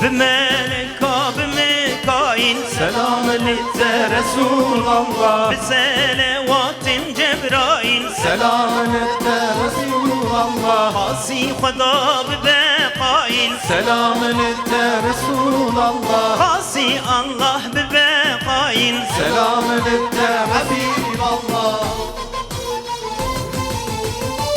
بملكا بميكائيل سلام لك رسول الله. بصلوات جبرائيل سلام لك رسول الله. خاصي خدا ببقائيل سلام لك رسول الله. خاصي الله ببقائيل سلام لك حبيب الله.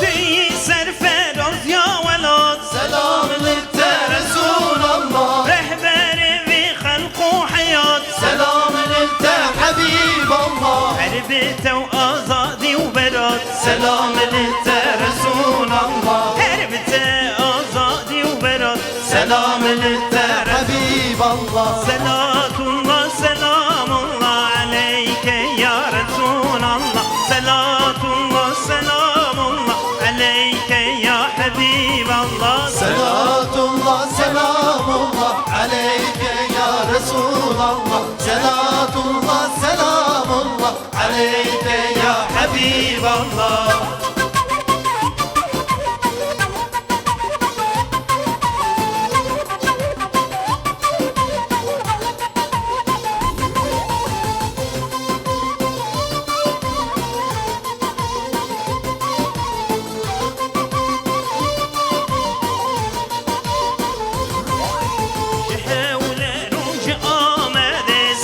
دي سرفراز يا ولد سلام لك رسول الله. رهبر في خلق وحياة سلام لك حبيب الله. حربته وآزادي وبراد سلام لك رسول الله. حربته آزادي وبراد سلام لك حبيب الله. صلاة الله سلام الله عليك يا رسول الله. صلاة الله سلام الله عليك يا حبيب الله. صلاة الله سلام الله عليك يا رسول الله. صلاة الله سلام الله عليك يا حبيب الله.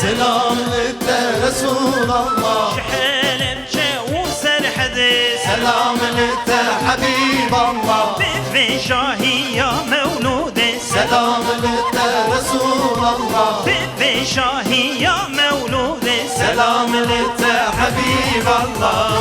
سلام لك رسول الله. شحال مشى وسرحدث سلام لك حبيب الله. في شاهي يا مولود سلام لك رسول الله. في شاهي يا مولود سلام لك حبيب الله.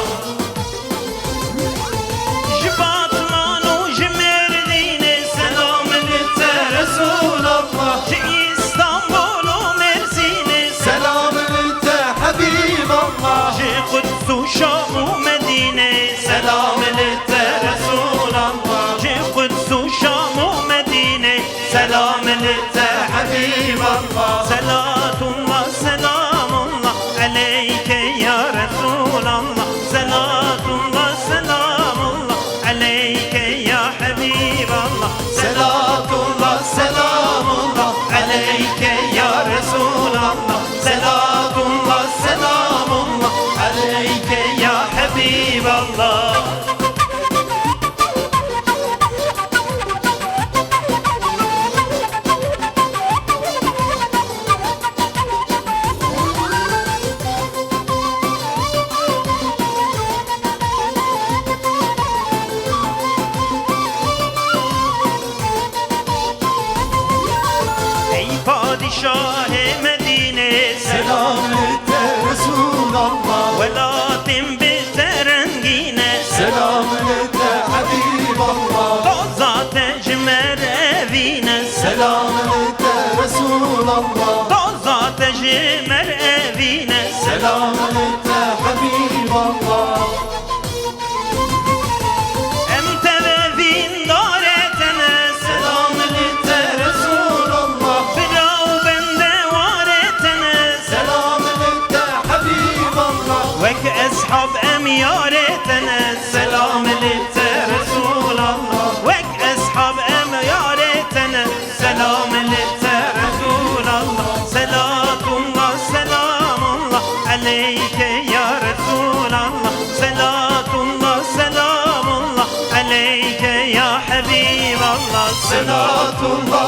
جباطلان وجمردين سلام لك رسول الله. جي اسطنبول ومرسين سلام لك حبيب الله. جي قدس وشام ومدينة سلام لك رسول الله. جي قدس وشام ومدينة سلام لك حبيب الله. صلاة الله سلام الله عليك يا رسول الله. صلاة الله سلام الله عليك يا حبيب الله. صلاة الله سلام الله عليك يا رسول الله. صلاة الله سلام الله عليك يا حبيب الله. ey padişah Medine سلام لك رسول الله. velatin biterengine سلام لك حبيب الله. Dozat ecmer evine سلام لك رسول الله. Dozat ecmer evine سلام لك حبيب الله. Emte vevin daretene سلام لك رسول الله. Firav bende varetene سلام لك حبيب الله. Vek eshab emyaretene سلام لك رسول الله. Vek eshab emyaretene سلام لك رسول الله. Selatullah selamullah aleyke ya Resulallah. Selatullah selamullah aleyke ya Habiballah. صلاة الله